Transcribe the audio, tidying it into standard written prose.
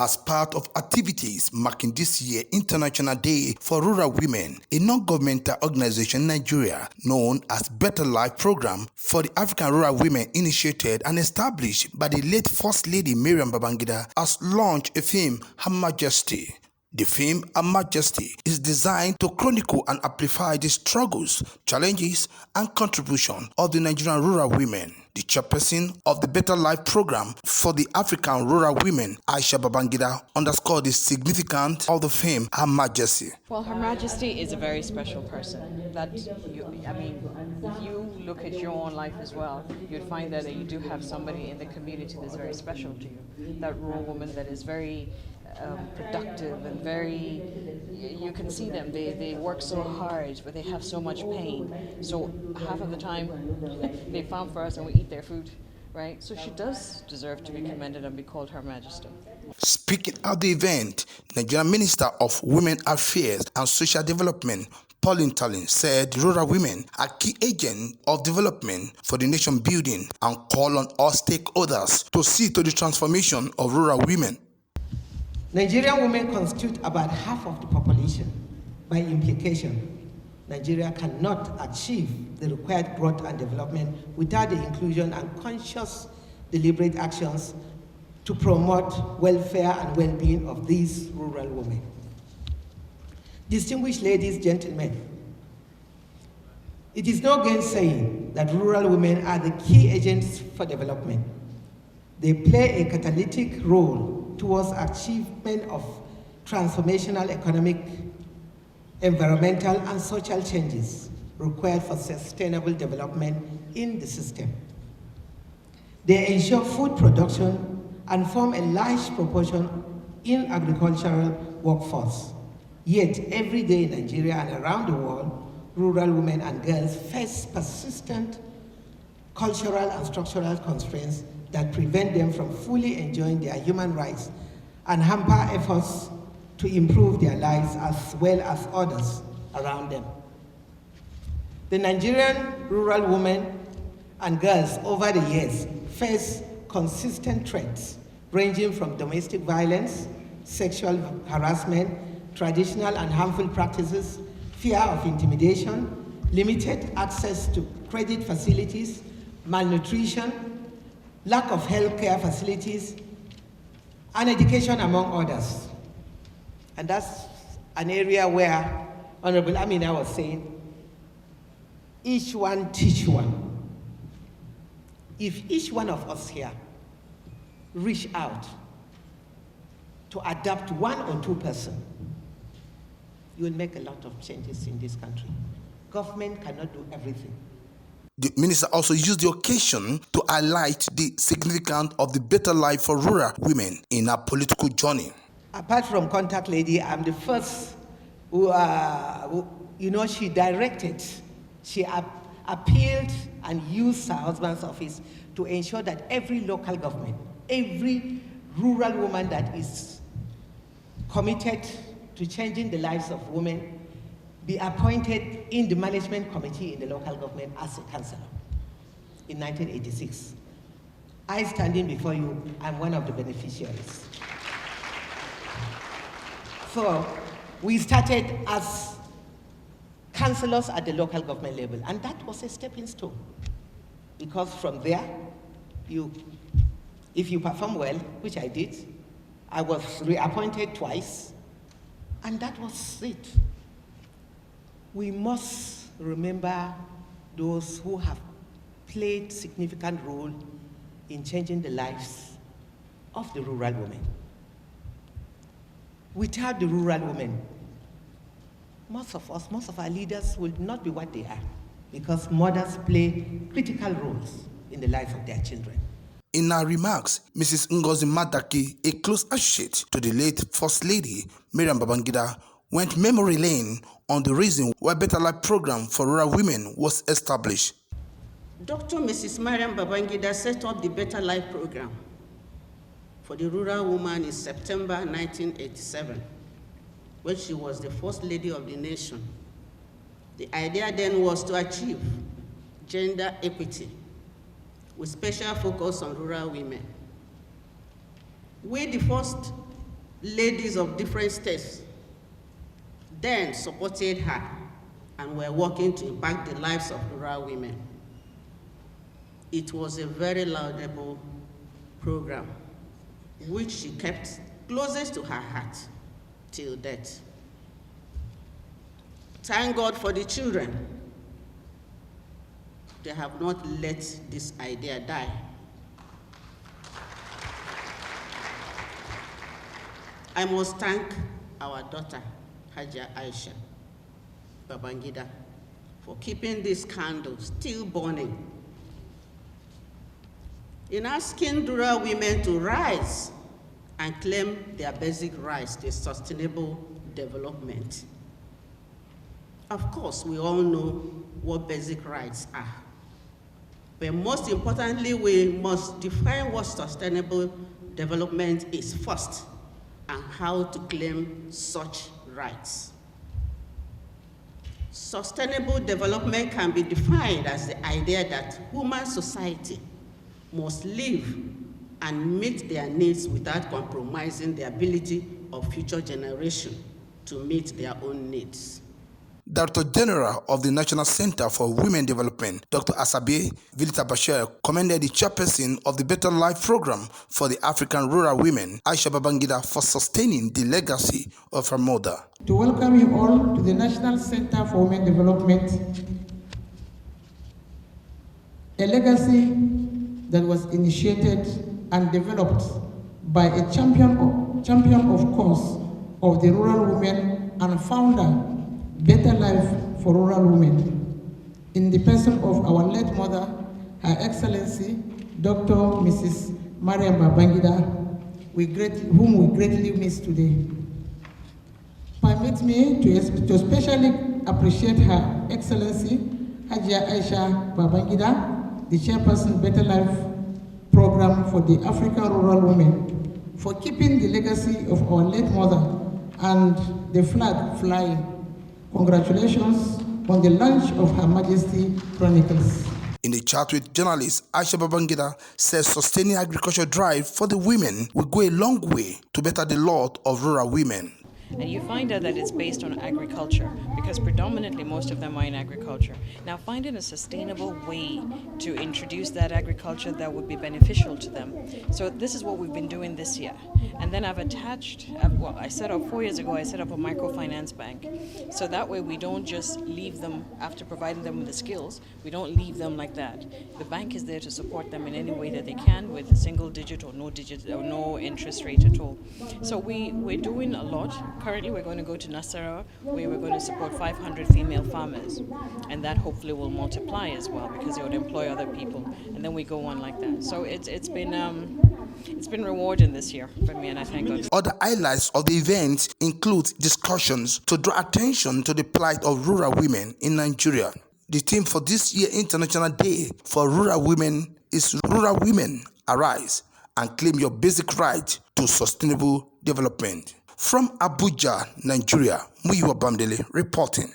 As part of activities marking this year International Day for Rural Women, a non-governmental organization in Nigeria known as Better Life Program for the African Rural Women initiated and established by the late First Lady Mariam Babangida has launched a film, Her Majesty. The film, Her Majesty, is designed to chronicle and amplify the struggles, challenges, and contribution of the Nigerian rural women. The chairperson of the Better Life Program for the African Rural Women, Aisha Babangida, underscored the significance of the film, Her Majesty. Well, Her Majesty is a very special person. If you look at your own life as well, you'd find that you do have somebody in the community that's very special to you. That rural woman that is very productive and very, you can see them, they work so hard, but they have so much pain. So half of the time they farm for us and we eat their food, right? So she does deserve to be commended and be called Her Majesty. Speaking at the event, Nigerian Minister of Women Affairs and Social Development, Pauline Talin, said rural women are key agents of development for the nation building and called on all stakeholders to see to the transformation of rural women. Nigerian women constitute about half of the population. By implication, Nigeria cannot achieve the required growth and development without the inclusion and conscious, deliberate actions to promote welfare and well-being of these rural women. Distinguished ladies, gentlemen, it is no gainsaying that rural women are the key agents for development. They play a catalytic role towards achievement of transformational economic, environmental, and social changes required for sustainable development in the system. They ensure food production and form a large proportion in agricultural workforce. Yet, every day in Nigeria and around the world, rural women and girls face persistent cultural and structural constraints that prevent them from fully enjoying their human rights and hamper efforts to improve their lives as well as others around them. The Nigerian rural women and girls over the years face consistent threats ranging from domestic violence, sexual harassment, traditional and harmful practices, fear of intimidation, limited access to credit facilities, malnutrition, lack of healthcare facilities, and education, among others. And that's an area where Honorable Amina was saying, each one teach one. If each one of us here reach out to adapt one or two persons, you will make a lot of changes in this country. Government cannot do everything. The minister also used the occasion to highlight the significance of the better life for rural women in her political journey. Apart from Contact Lady, I'm the first who she directed, she appealed and used her husband's office to ensure that every local government, every rural woman that is committed to changing the lives of women be appointed in the management committee in the local government as a councillor in 1986. I, standing before you, I'm one of the beneficiaries. So we started as councillors at the local government level, and that was a stepping stone. Because from there, if you perform well, which I did, I was reappointed twice, and that was it. We must remember those who have played significant role in changing the lives of the rural women. Without the rural women, most of our leaders will not be what they are, because mothers play critical roles in the lives of their children. In her remarks, Mrs. Ngozi Madaki, a close associate to the late First Lady Mariam Babangida, went memory lane on the reason why Better Life Program for Rural Women was established. Dr. Mrs. Mariam Babangida set up the Better Life Program for the rural woman in September 1987, when she was the First Lady of the nation. The idea then was to achieve gender equity with special focus on rural women. We, the first ladies of different states then supported her and were working to impact the lives of rural women. It was a very laudable program, which she kept closest to her heart till death. Thank God for the children. They have not let this idea die. I must thank our daughter, Hajia Aisha Babangida, for keeping this candle still burning. In asking rural women to rise and claim their basic rights to sustainable development. Of course, we all know what basic rights are. But most importantly, we must define what sustainable development is first and how to claim such rights. Sustainable development can be defined as the idea that human society must live and meet their needs without compromising the ability of future generations to meet their own needs. Director General of the National Center for Women Development, Dr. Asabe Vilita Bashir, commended the chairperson of the Better Life Program for the African rural women, Aisha Babangida, for sustaining the legacy of her mother. To welcome you all to the National Center for Women Development, a legacy that was initiated and developed by a champion of cause of the rural women and founder Better Life for Rural Women, in the person of our late mother, Her Excellency, Dr. Mrs. Mariam Babangida, whom we greatly miss today. Permit me to especially appreciate Her Excellency, Hajia Aisha Babangida, the chairperson Better Life Program for the African Rural Women, for keeping the legacy of our late mother and the flag flying. Congratulations on the launch of Her Majesty Chronicles. In the chat with journalist, Aisha Babangida says sustaining agriculture drive for the women will go a long way to better the lot of rural women. And you find out that it's based on agriculture, because predominantly most of them are in agriculture. Now, finding a sustainable way to introduce that agriculture that would be beneficial to them. So this is what we've been doing this year. And then I've attached, I set up 4 years ago, I set up a microfinance bank. So that way we don't just leave them, after providing them with the skills, we don't leave them like that. The bank is there to support them in any way that they can, with a single digit or no interest rate at all. So we're doing a lot. Currently, we're going to go to Nasarawa, where we're going to support 500 female farmers, and that hopefully will multiply as well, because it would employ other people, and then we go on like that. So it's been rewarding this year for me, and I thank God. Other highlights of the event include discussions to draw attention to the plight of rural women in Nigeria. The theme for this year's International Day for Rural Women is Rural Women Arise and Claim Your Basic Right to Sustainable Development. From Abuja, Nigeria, Muyiwa Bamdele reporting.